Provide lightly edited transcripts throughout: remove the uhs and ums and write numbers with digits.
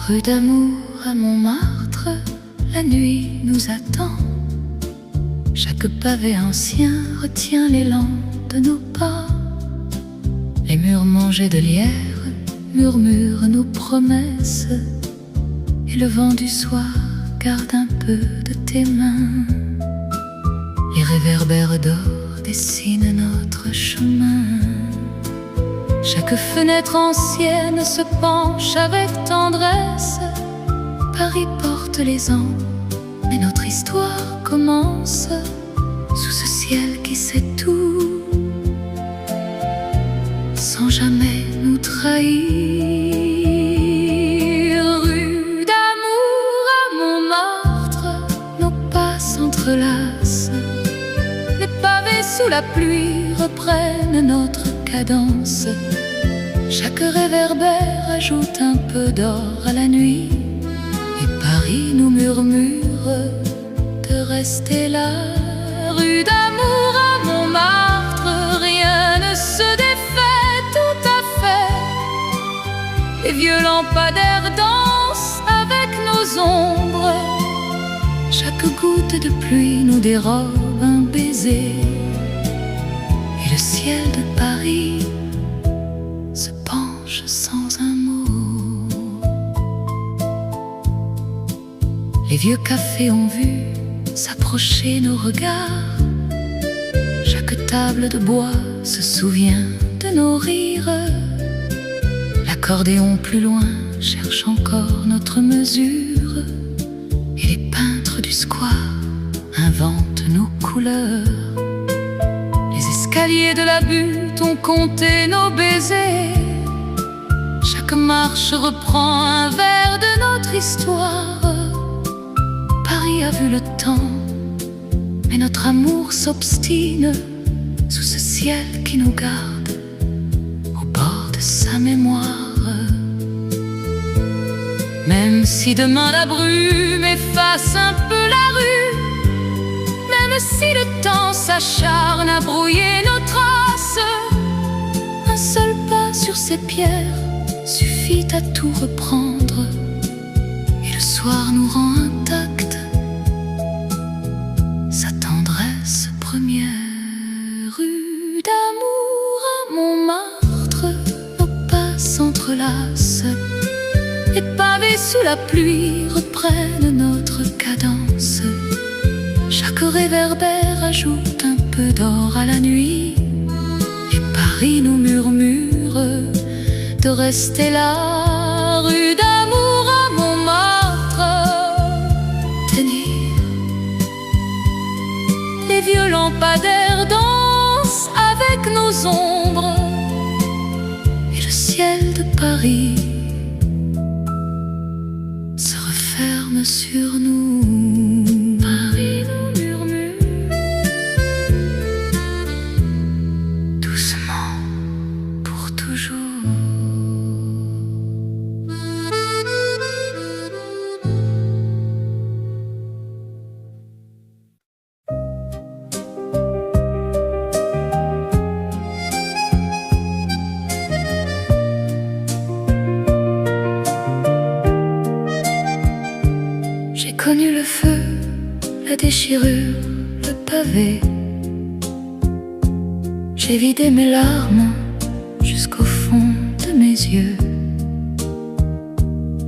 Rue d'amour à Montmartre, la nuit nous attend. Chaque pavé ancien retient l'élan de nos pas. Les murs mangés de lierre murmurent nos promesses, et le vent du soir garde un peu de tes mains. Les réverbères d'or dessinent notre chemin. Chaque fenêtre ancienne se penche avec tendresse. Paris porte les ans, mais notre histoire commence sous ce ciel qui sait tout, sans jamais nous trahir. Rue d'amour à Montmartre, nos pas s'entrelacent. Les pavés sous la pluie reprennent notre cadence. Chaque réverbère ajoute un peu d'or à la nuit, et Paris nous murmure de rester là. Rue d'amour à Montmartre, rien ne se défait tout à fait. Les vieux lampadaires dansent avec nos ombres. Chaque goutte de pluie nous dérobe un baiser, et le ciel de Paris se penche sans un mot. Les vieux cafés ont vu s'approcher nos regards. Chaque table de bois se souvient de nos rires. L'accordéon plus loin cherche encore notre mesure, et les peintres du square inventent nos couleurs. Les escaliers de la butte ont compté nos baisers. Chaque marche reprend un vers de notre histoire. Paris a vu le temps, mais notre amour s'obstine sous ce ciel qui nous garde au bord de sa mémoire. Même si demain la brume efface un peu la rue, même si le temps s'acharne à brouiller nos traces, un seul pas sur ces pierres suffit à tout reprendre, et le soir nous rend intact sa tendresse première. Rue d'amour à Montmartre, nos pas s'entrelacent. Les pavés sous la pluie reprennent notre cadence. Chaque réverbère ajoute un peu d'or à la nuit, et Paris nous murmure de rester là. Rue d'amour à Montmartre, tenir. Les vieux lampadaires dansent avec nos ombres, et le ciel de Paris se referme sur nous. Paris nous murmure doucement pour toujours. J'ai connu le feu, la déchirure, le pavé. J'ai vidé mes larmes jusqu'au fond de mes yeux.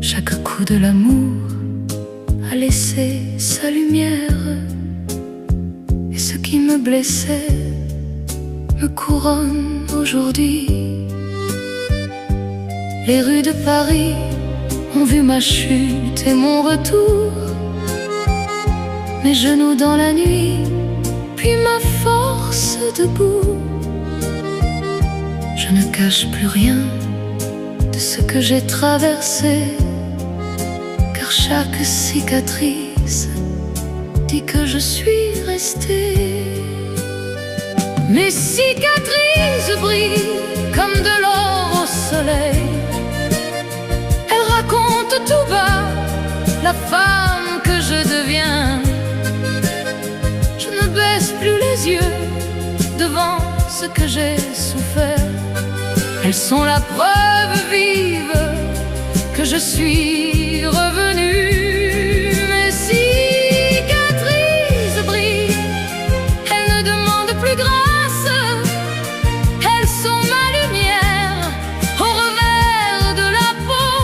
Chaque coup de l'amour a laissé sa lumière, et ce qui me blessait me couronne aujourd'hui. Les rues de Paris ont vu ma chute et mon retour, mes genoux dans la nuit, puis ma force debout. Je ne cache plus rien de ce que j'ai traversé, car chaque cicatrice dit que je suis restée. Mes cicatrices brillent comme de l'or au soleil. Elles racontent tout bas la femme que je deviens. Je ne baisse plus les yeux devant ce que j'ai souffert. Elles sont la preuve vive que je suis revenue. Mes cicatrices brillent, elles ne demandent plus grâce. Elles sont ma lumière au revers de la peau.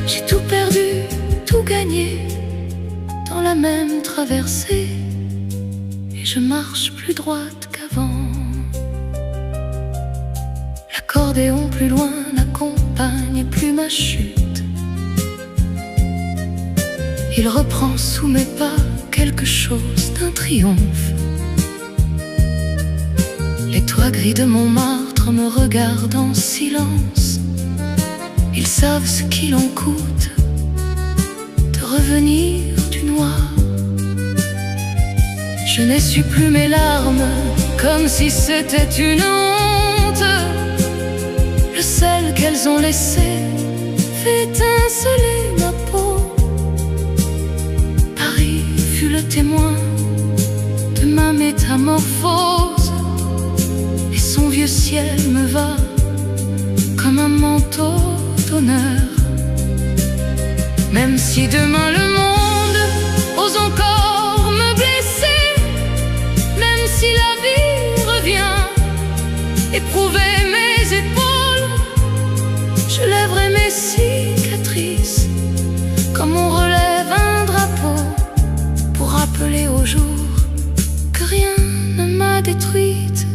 J'ai tout perdu, tout gagné dans la même traversée, et je marche plus droite qu'avant. L'accordéon plus loin n'accompagne plus ma chute. Il reprend sous mes pas quelque chose d'un triomphe. Les toits gris de Montmartre me regardent en silence. Ils savent ce qu'il en coûte de revenir du noir. Je n'essuie plus mes larmes comme si c'était une honte. Le sel qu'elles ont laissé fait étinceler ma peau. Paris fut le témoin de ma métamorphose, et son vieux ciel me va comme un manteau d'honneur. Même si demain le monde ose encore me blesser, même si la vie revient éprouver mes épaules, je lèverai mes cicatrices comme on relève un drapeau, pour rappeler au jour que rien ne m'a détruite.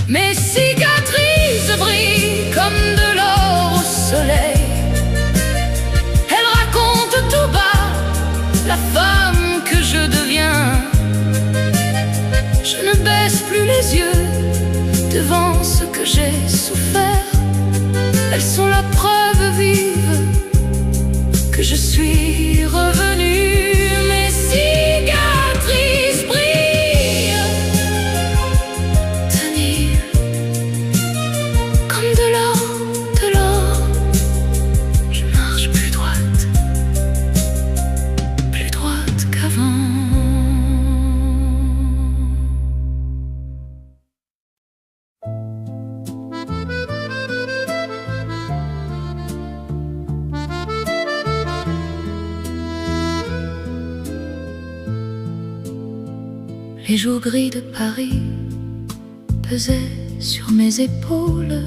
Mes cicatrices brillent comme de l'or au soleil. Elles racontent tout bas la femme que je deviens. Je ne baisse plus les yeux devant ce que j'ai souffert. Elles sont la preuve vive que je suis revenue. Mes cicatrices brillent, tenir comme de l'or, de l'or. Je marche plus droite qu'avant. Les jours gris de Paris pesaient sur mes épaules.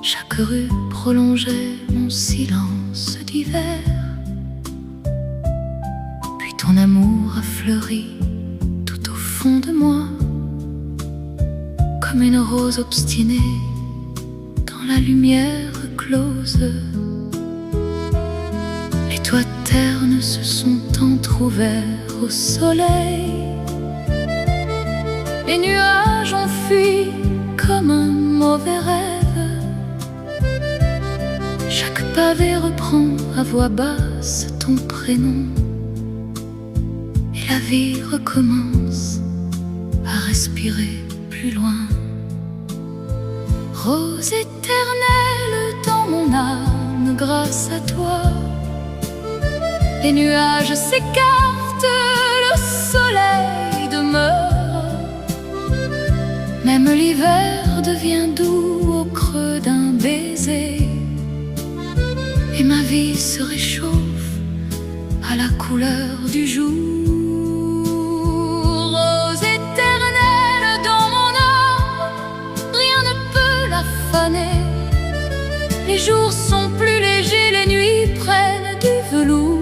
Chaque rue prolongeait mon silence d'hiver. Puis ton amour a fleuri tout au fond de moi, comme une rose obstinée dans la lumière close. Les toits ternes se sont entr'ouverts au soleil. Les nuages ont fui comme un mauvais rêve. Chaque pavé reprend à voix basse ton prénom, et la vie recommence à respirer plus loin. Rose éternelle dans mon âme, grâce à toi, les nuages s'écartent, le soleil demeure. Même l'hiver devient doux au creux d'un baiser, et ma vie se réchauffe à la couleur du jour. Rose éternelle dans mon âme, rien ne peut la faner. Les jours sont plus légers, les nuits prennent du velours.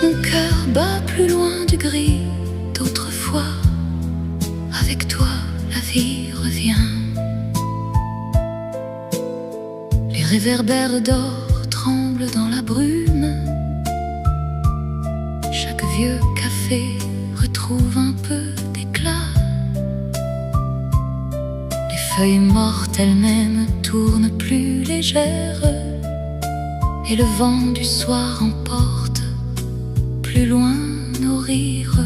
Mon cœur bat plus loin du gris d'autrefois. Avec toi, la vie revient. Les réverbères d'or tremblent dans la brume. Chaque vieux café retrouve un peu d'éclat. Les feuilles mortes elles-mêmes tournent plus légères, et le vent du soir emporte plus loin nos rires.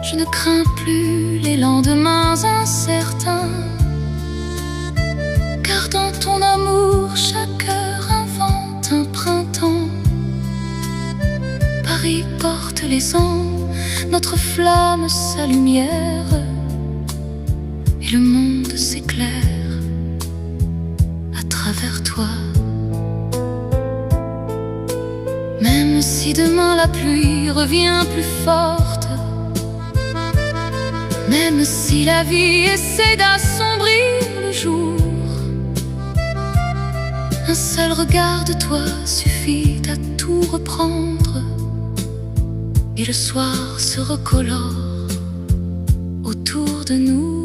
Je ne crains plus les lendemains incertains, car dans ton amour chaque heure invente un printemps. Paris porte les ans, notre flamme sa lumière, et le monde monde s'éclaire à travers toi. Même si demain la pluie revient plus forte, même si la vie essaie d'assombrir le jour, un seul regard de toi suffit à tout reprendre, et le soir se recolore autour de nous.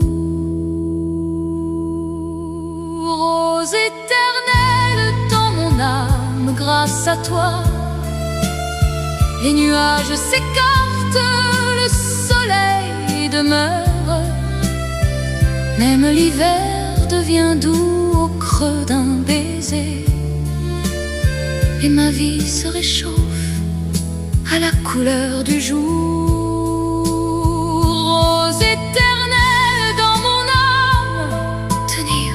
Rose éternelle dans mon âme, grâce à toi, les nuages s'écartent, le soleil demeure. Même l'hiver devient doux au creux d'un baiser, et ma vie se réchauffe à la couleur du jour. Rose éternelle dans mon âme, tenir.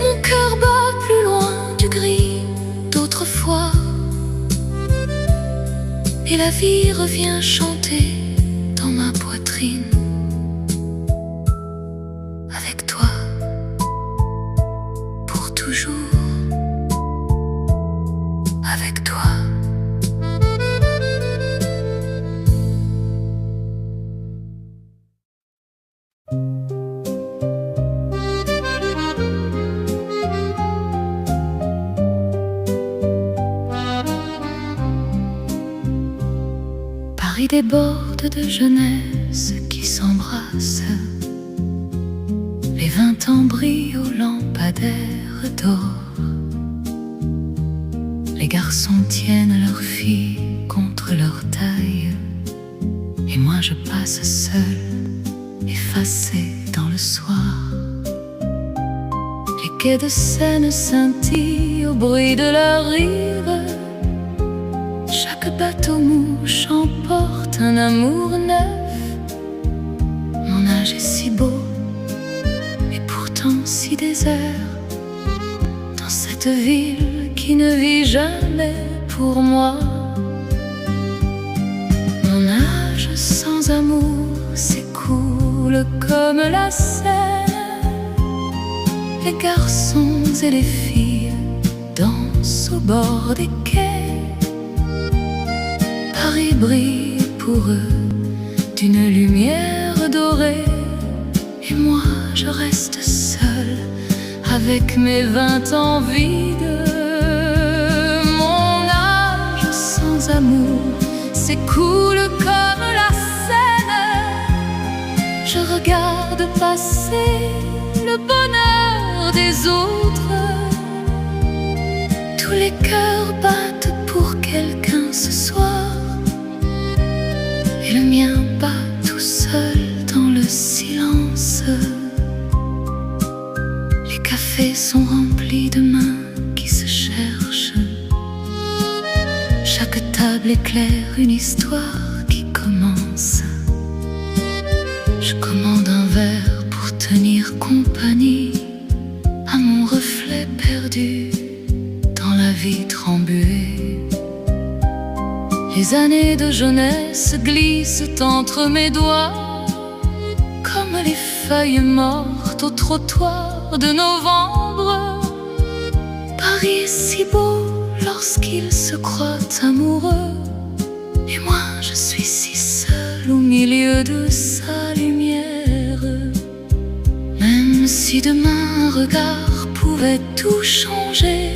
Mon cœur bat plus loin du gris d'autrefois, et la vie revient chanter dans ma poitrine. Avec toi, pour toujours. Avec toi. Paris déborde de jeunesse qui s'embrasse. Les 20 ans brillent aux lampadaires d'or. Les garçons tiennent leurs filles contre leur taille, et moi je passe seul, effacé dans le soir. Les quais de Seine scintillent au bruit de leurs rives. Chaque bateau-mouche emporte un amour neuf. Mon âge est si beau, et pourtant si désert, dans cette ville qui ne vit jamais pour moi. Mon âge sans amour s'écoule comme la Seine. Les garçons et les filles dansent au bord des quais. Paris brille pour eux d'une lumière dorée, et moi je reste seule avec mes 20 ans vides. Mon âge sans amour s'écoule comme la Seine. Je regarde passer le bonheur des autres. Tous les cœurs battent pour quelqu'un ce soir, et le mien bat tout seul dans le silence. Les cafés sont remplis de mains qui se cherchent. Chaque table éclaire une histoire qui commence. Je commande un verre pour tenir compagnie à mon reflet perdu dans la vitre embuée. Les années de jeunesse glissent entre mes doigts comme les feuilles mortes au trottoir de novembre. Paris est si beau lorsqu'il se croit amoureux, et moi je suis si seule au milieu de sa lumière. Même si demain un regard pouvait tout changer,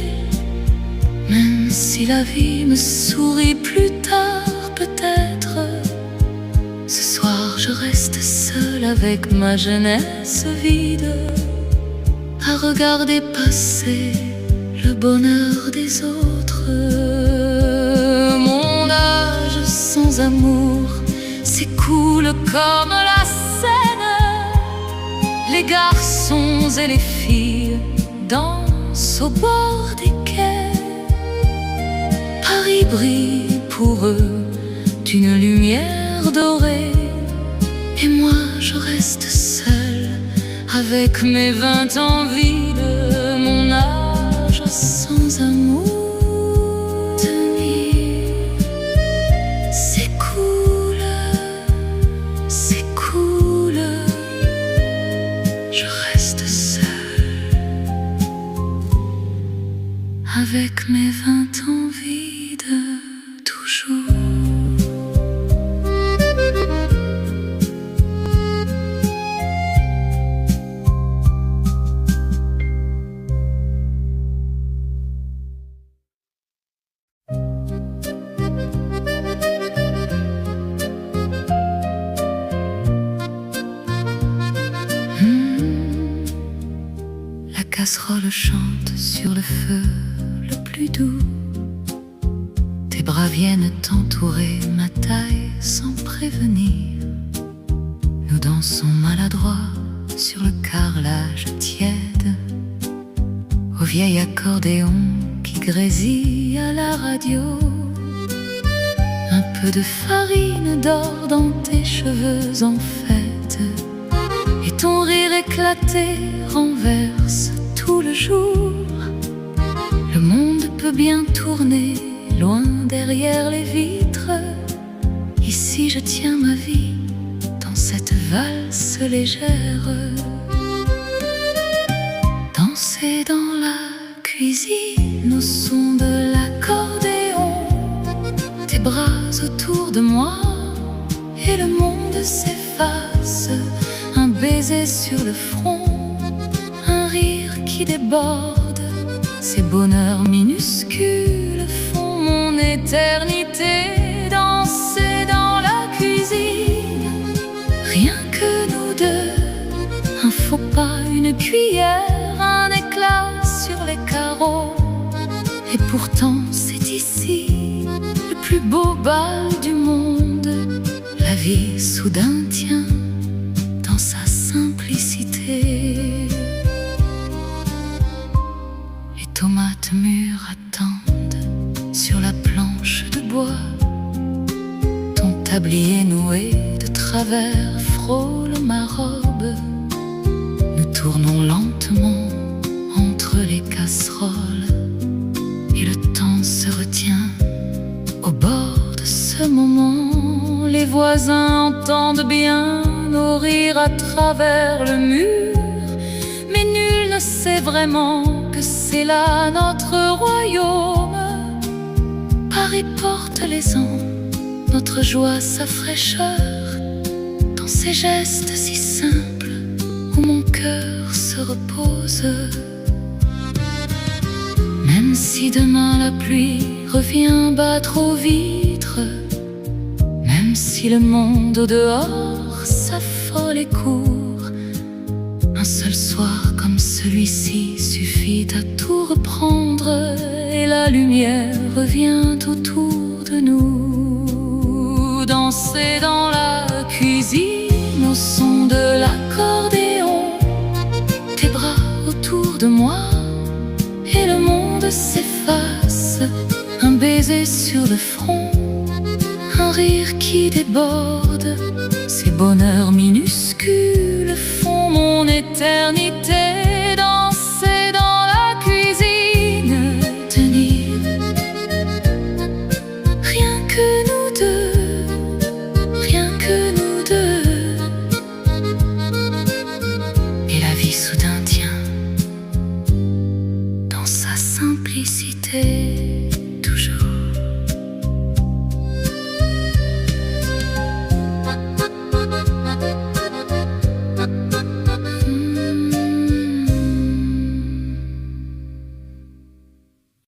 même si la vie me sourit plus tard peut-être, ce soir je reste seule avec ma jeunesse vide, à regarder passer le bonheur des autres. Mon âge sans amour s'écoule comme la Seine. Les garçons et les filles dansent au bord des quais. Paris brille pour eux d'une lumière dorée, et moi je reste seule avec mes 20 ans vides. Mon âge sans amour s'écoule, s'écoule mes 20 ans vides toujours. La casserole chante sur le feu le plus doux. Tes bras viennent t'entourer ma taille sans prévenir. Nous dansons maladroits sur le carrelage tiède, au vieil accordéon qui grésille à la radio. Un peu de farine d'or dans tes cheveux en fête, et ton rire éclaté renverse tout le jour. Le monde peut bien tourner loin derrière les vitres. Ici je tiens ma vie dans cette valse légère. Danser dans la cuisine au son de l'accordéon, tes bras autour de moi et le monde s'efface. Un baiser sur le front, un rire qui déborde, ces bonheurs minuscules font mon éternité. Danser dans la cuisine, rien que nous deux, un faux pas, une cuillère, un éclat sur les carreaux. Et pourtant c'est ici le plus beau bal du monde. La vie soudain tient dans sa simplicité. Les tomates mûres attendent sur la planche de bois. Ton tablier noué de travers frôle ma robe. Nous tournons lentement entre les casseroles, et le temps se retient au bord de ce moment. Les voisins entendent bien nos rires à travers le mur, mais nul ne sait vraiment que c'est là notre royaume. Paris porte les ans, notre joie, sa fraîcheur, dans ces gestes si simples où mon cœur se repose. Même si demain la pluie revient battre aux vitres, même si le monde au dehors s'affole et court, un seul soir comme celui-ci suffit à tout reprendre, et la lumière revient autour de nous. Danser dans la cuisine au son de l'accordéon, tes bras autour de moi et le monde s'efface. Un baiser sur le front, un rire qui déborde, ces bonheurs minuscules font mon éternité.